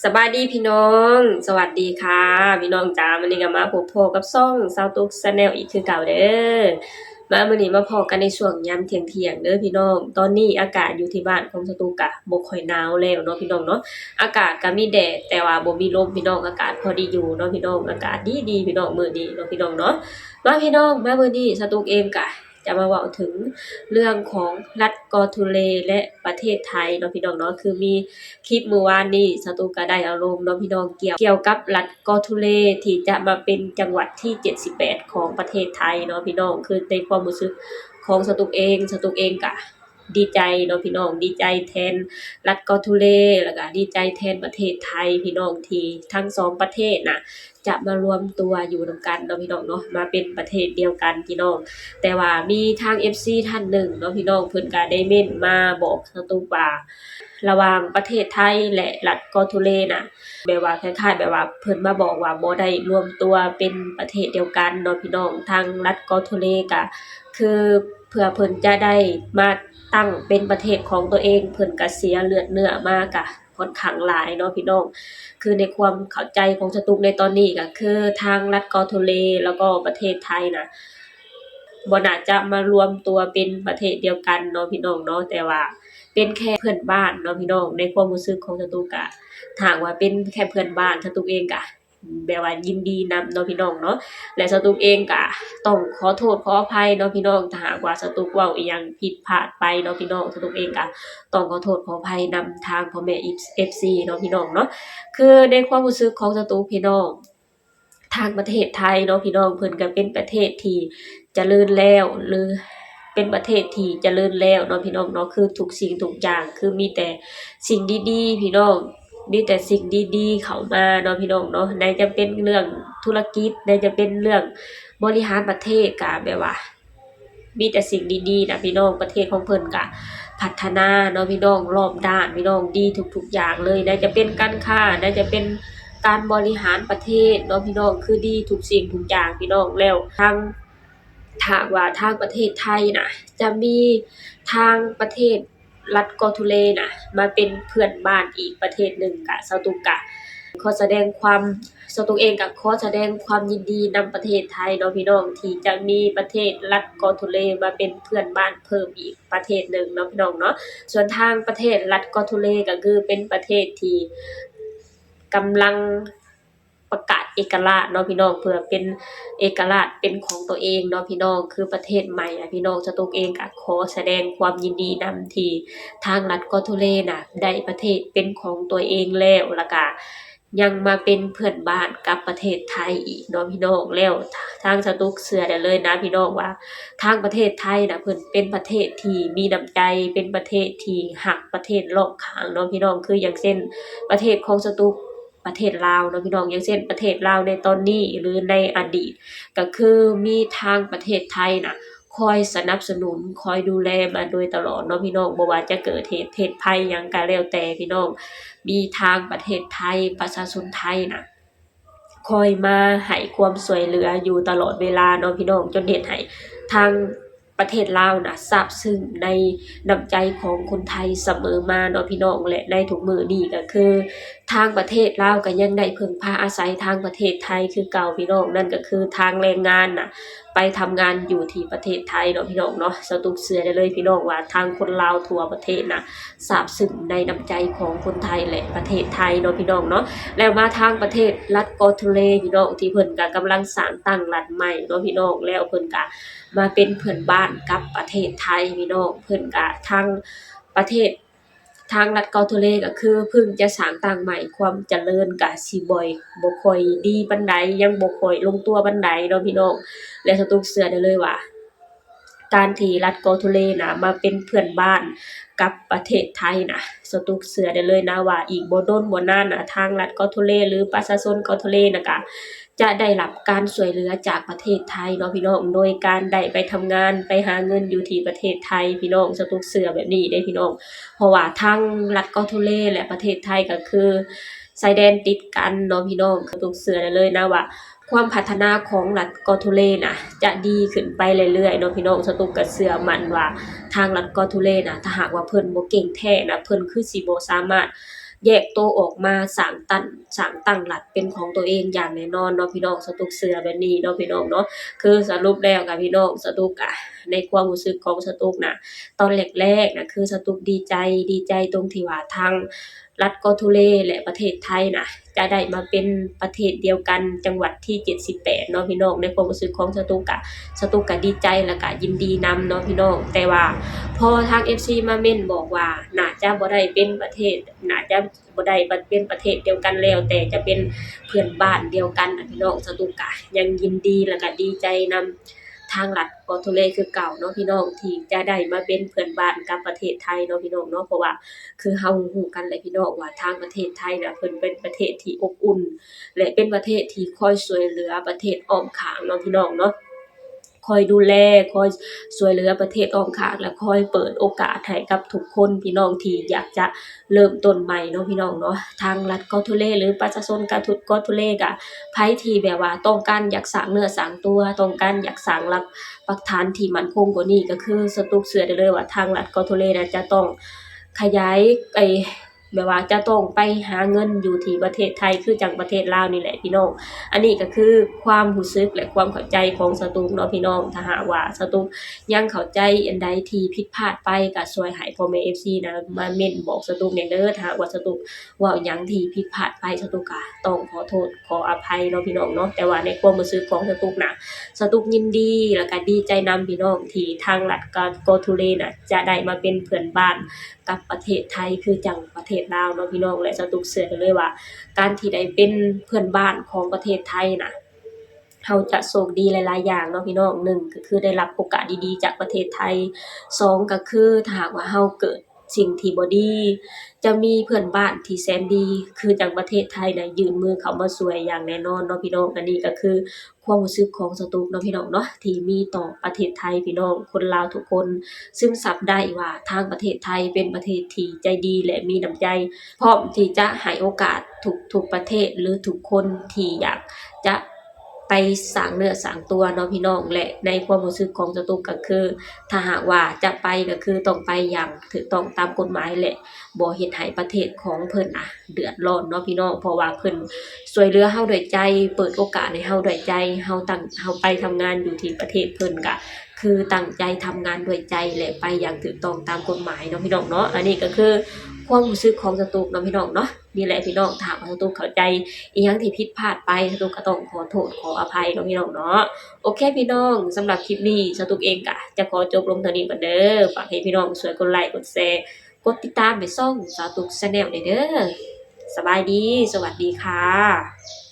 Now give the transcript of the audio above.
สบายดีพี่น้องสวัสดีค่ะพี่น้องจ้ามื้อนี้ก็มาพบพ่อกับช่องสาวตุ๊ก Channel อีกคือเก่าเด้อมามื้อนี้มาพ้อกันในช่วงยามเที่ยงๆเด้อพี่น้องตอนนี้อากาศอยู่ที่บ้านของสาวตุ๊กก็บ่ค่อยหนาวแล้วเนาะพี่น้องเนาะอากาศก็มีแดดแต่ว่าบ่มีลมพี่น้องอากาศพอดีอยู่เนาะพี่น้องอากาศดีๆพี่น้องมื้อนี้เนาะพี่น้องเนาะมาพี่น้องมามื้อนี้สาวตุ๊กเองก็จะมาเว้าถึงเรื่องของรัฐกอทุเลและประเทศไทยเนาะพี่น้องเนาะคือมีคลิปเมื่อวานนี้สตูก็ได้เอาลงเนาะพี่น้องเกี่ยวกับรัฐกอทุเลที่จะมาเป็นจังหวัดที่78ของประเทศไทยเนาะพี่น้องคือในความรู้สึกของสตูเองก็ดีใจเนาะพี่น้องดีใจแทนรัฐกอทุเลแล้วก็ดีใจแทนประเทศไทยพี่น้องที่ทั้งสองประเทศน่ะจะมารวมตัวอยู่นำกันเนาะพี่น้องเนาะมาเป็นประเทศเดียวกันพี่น้อง แต่ว่ามีทาง FC ท่านหนึ่งเนาะพี่น้องเพิ่นก็ได้เม้นมาบอกสตูว่าระหว่างประเทศไทยและรัฐกอทุเลน่ะแบบว่าคล้ายๆแบบว่าเพิ่นมาบอกว่าบ่ได้รวมตัวเป็นประเทศเดียวกันเนาะพี่น้องทางรัฐกอทุเลก็คือเพื่อเพิ่นจะได้มาตั้งเป็นประเทศของตัวเองเพิ่นก็เสียเลือดเนื้อมากะค่อนข้างหลายเนาะพี่น้องคือในความเข้าใจของสตุกในตอนนี้ก็คือทางรัฐกอทุเลแล้วก็ประเทศไทยน่ะ บ่น่าจะมารวมตัวเป็นประเทศเดียวกันเนาะพี่น้องเนาะแต่ว่าเป็นแค่เพื่อนบ้านเนาะพี่น้องในความรู้สึกของสตุกอะถ้าหากว่าเป็นแค่เพื่อนบ้านสตุกเองก็แบบว่ายินดีนำเนาะพี่น้องเนาะและสตุกเองก็ต้องขอโทษขออภัยเนาะพี่น้องถ้าหากว่าสตุกเว้าอิหยังผิดพลาดไปเนาะพี่น้องสตุกเองก็ต้องขอโทษขออภัยนำทางพ่อแม่ FC เนาะพี่น้องเนาะคือในความรู้สึกของสตุกพี่น้อง ทางประเทศไทยเนาะพี่น้องเพิ่นก็เป็นประเทศที่เจริญแล้วหรือเป็นประเทศที่เจริญแล้วเนาะพี่น้องเนาะคือทุกสิ่งทุกอย่างคือมีแต่สิ่งดีๆพี่น้องมีแต่สิ่งดีๆเข้ามาเนาะพี่น้องเนาะไหนจะเป็นเรื่องธุรกิจไหนจะเป็นเรื่องบริหารประเทศก็แบบว่ามีแต่สิ่งดีๆนะพี่น้องประเทศของเพิ่นก็พัฒนาเนาะพี่น้องรอบด้านพี่น้องดีทุกๆอย่างเลยไหนจะเป็นการค้าไหนจะเป็น การบริหารประเทศเนาะพี่น้องคือดีทุกสิ่งทุกอย่างพี่น้องแล้วทางถ้าหากว่าทางประเทศไทยน่ะจะมีทางประเทศรัฐ Portugal น่ะมาเป็นเพื่อนบ้านอีกประเทศหนึ่งก็สตุกก็ขอแสดงความสตุกเองก็ขอแสดงความยินดีนำประเทศไทยเนาะพี่น้องที่จะมีประเทศรัฐ Portugal มาเป็นเพื่อนบ้านเพิ่มอีกประเทศหนึ่งเนาะพี่น้องเนาะส่วนทางประเทศรัฐ Portugal ก็คือเป็นประเทศที่ กำลังประกาศเอกราชเนาะพี่น้องเพื่อเป็นเอกราชเป็นของตัวเองเนาะพี่น้องคือประเทศใหม่อะพี่น้องสตุกเองก็ขอแสดงความยินดีนำที่ทางรัฐกอทุเลน่ะได้ประเทศเป็นของตัวเองแล้วก็ยังมาเป็นเพื่อนบ้านกับประเทศไทยอีกเนาะพี่น้องแล้วทางสตุกเชื่อได้เลยนะพี่น้องว่าทางประเทศไทยน่ะเพิ่นเป็นประเทศที่มีน้ำใจเป็นประเทศที่รักประเทศรอบข้างเนาะพี่น้องคืออย่างเช่น ประเทศของสตุกประเทศลาวเนาะพี่น้องอย่างเช่นประเทศลาวในตอนนี้หรือในอดีตก็คือมีทางประเทศไทยน่ะคอยสนับสนุนคอยดูแลมาโดยตลอดเนาะพี่น้องบ่ว่าจะเกิดเหตุเพศภัยหยังก็แล้วแต่พี่น้องมีทางประเทศไทยประชาชนไทยน่ะคอยมาให้ความช่วยเหลืออยู่ตลอดเวลาเนาะพี่น้องจนเฮ็ดให้ทางประเทศลาวน่ะซาบซึ้งในน้ำใจของคนไทยเสมอมาเนาะพี่น้องและในทุกมื้อนี้ก็คือ ทางประเทศลาวก็ยังได้พึ่งพาอาศัยทางประเทศไทยคือเก่าพี่น้องนั่นก็คือทางแรงงานน่ะไปทำงานอยู่ที่ประเทศไทยเนาะพี่น้องเนาะสตุกเชื่อได้เลยพี่น้องว่าทางคนลาวทั่วประเทศน่ะซาบซึ้งในน้ำใจของคนไทยและประเทศไทยเนาะพี่น้องเนาะแล้วมาทางประเทศรัฐ Portugal พี่น้องที่เพิ่นก็กำลังสร้างตั้งรัฐใหม่เนาะพี่น้องแล้วเพิ่นก็มาเป็นเพื่อนบ้านกับประเทศไทยพี่น้องเพิ่นก็ทางประเทศ ทางรัฐเกาหลีก็คือเพิ่งจะสร้างตั้งใหม่ความเจริญก็สิบ่ค่อยดีปานใดยังบ่ค่อยลงตัวปานใดเนาะพี่น้องและสตุกเชื่อได้เลยว่าการที่รัฐเกาหลีน่ะมาเป็นเพื่อนบ้านกับประเทศไทยน่ะสตุกเชื่อได้เลยนะว่าอีกบ่โดนบ่นานน่ะทางรัฐเกาหลีหรือประชาชนเกาหลีน่ะก็จะได้รับการช่วยเหลือจากประเทศไทยเนาะพี่น้องโดยการได้ไปทำงานไปหาเงินอยู่ที่ประเทศไทยพี่น้องสตุกเชื่อแบบนี้เด้พี่น้อง เพราะว่าทางรัฐเกาหลีและประเทศไทยก็คือชายแดนติดกันเนาะพี่น้องคือต้องเชื่อได้เลยนะว่าความพัฒนาของรัฐเกาหลีน่ะจะดีขึ้นไปเรื่อยๆเนาะพี่น้องสตุกก็เชื่อมั่นว่าทางรัฐเกาหลีน่ะถ้าหากว่าเพิ่นบ่เก่งแท้นะเพิ่นคือสิบ่สามารถ แยกตัวออกมาสร้างตั้งหลักเป็นของตัวเองอย่างแน่นอนเนาะพี่น้องสตุกเชื่อแบบนี้เนาะพี่น้องเนาะคือสรุปแล้วค่ะพี่น้องสตุกอะในความรู้สึกของสตุกน่ะตอนแรกๆน่ะคือสตุกดีใจตรงที่ว่าทางรัฐเกาะทุเลและประเทศไทยน่ะจะได้มาเป็นประเทศเดียวกันจังหวัดที่78เนาะพี่น้องในความรู้สึกของสตุกอะสตุกก็ดีใจแล้วก็ยินดีนำเนาะพี่น้องแต่ว่าพอทาง FC มาเม้นบอกว่าน่าจะบ่ได้เป็นประเทศน่าจะบ่ได้เป็นประเทศเดียวกันแล้วแต่จะเป็นเพื่อนบ้านเดียวกันน่ะพี่น้องสตุกก็ยังยินดีแล้วก็ดีใจนำทางรัฐเกาะทุเลคือเก่าเนาะพี่น้องที่จะได้มาเป็นเพื่อนบ้านกับประเทศไทยเนาะพี่น้องเนาะเพราะว่าคือเฮาฮู้กันแหละพี่น้องว่าทางประเทศไทยน่ะเพิ่นเป็นประเทศที่อบอุ่นและเป็นประเทศที่คอยช่วยเหลือประเทศอ้อมข้างเนาะพี่น้องเนาะ คอยดูแลคอยช่วยเหลือประเทศอ้อมข้างและคอยเปิดโอกาสให้กับทุกคนพี่น้องที่อยากจะเริ่มต้นใหม่เนาะพี่น้องเนาะทางรัฐเกาะทุเลหรือประชาชนเกาะทุเลก็ไผที่แบบว่าต้องการอยากสร้างเนื้อสร้างตัวต้องการอยากสร้างหลักปักฐานที่มั่นคงกว่านี้ก็คือสตุกเชื่อได้เลยว่าทางรัฐเกาะทุเลน่ะจะต้องขยายแบบว่าจะต้องไปหาเงินอยู่ที่ประเทศไทยคือจังประเทศลาวนี่แหละพี่น้อง อันนี้ก็คือความรู้สึกและความเข้าใจของสตูกเนาะพี่น้องถ้าหากว่าสตูกยังเข้าใจอันใดที่ผิดพลาดไปก็ช่วยให้พ่อแม่ FC นะมาเม้นบอกสตูกแหน่เด้อถ้าหากว่าสตูกเว้าหยังที่ผิดพลาดไปสตูกก็ต้องขอโทษขออภัยเนาะพี่น้องเนาะแต่ว่าในความรู้สึกของสตูกน่ะสตูกยินดีแล้วก็ดีใจนำพี่น้องที่ทางรัฐโกทูเลน่ะจะได้มาเป็นเพื่อนบ้านกับประเทศไทยคือจังประเทศลาวเนาะพี่น้องและสตูกเชื่อได้เลยว่า การที่ได้เป็นเพื่อนบ้านของประเทศไทยน่ะเราจะโชคดีหลายๆอย่างเนาะพี่น้อง1ก็คือได้รับโอกาสดีๆจากประเทศไทย2ก็คือถ้าหากว่าเราเกิดสิ่งที่บ่ดีจะมีเพื่อนบ้านที่แสนดีคือจังประเทศไทยน่ะยื่นมือเข้ามาช่วยอย่างแน่นอนเนาะพี่น้องอันนี้ก็คือความรู้สึกของสตูกเนาะพี่น้องเนาะที่มีต่อประเทศไทยพี่น้องคนลาวทุกคนซึมซับได้ว่าทางประเทศไทยเป็นประเทศที่ใจดีและมีน้ำใจ พร้อมที่จะให้โอกาสทุกประเทศหรือทุกคนที่อยากจะไปสร้างเนื้อสร้างตัวเนาะพี่น้องและในความรู้สึกของสตุกก็คือถ้าหากว่าจะไปก็คือต้องไปอย่างถูกต้องตามกฎหมายและบ่เฮ็ดให้ประเทศของเพิ่นเดือดร้อนเนาะพี่น้องเพราะว่าเพิ่นช่วยเหลือเราด้วยใจเปิดโอกาสให้เราด้วยใจเราไปทำงานอยู่ที่ประเทศเพิ่นก็คือตั้งใจทำงานด้วยใจและไปอย่างถูกต้องตามกฎหมายเนาะพี่น้องเนาะอันนี้ก็คือ ความรู้สึกของสตูกเนาะพี่น้องเนาะนี่แหละพี่น้องถ้าว่าสตูกเข้าใจอิหยังที่ผิดพลาดไปสตูกก็ต้องขอโทษขออภัยเนาะพี่น้องเนาะโอเคพี่น้องสำหรับคลิปนี้สตูกเองก็จะขอจบลงเท่านี้ก่อนเด้อฝากให้พี่น้องช่วยกดไลค์กดแชร์กดติดตามให้ช่องสาวตุก Channel ด้วยเด้อสบายดีสวัสดีค่ะ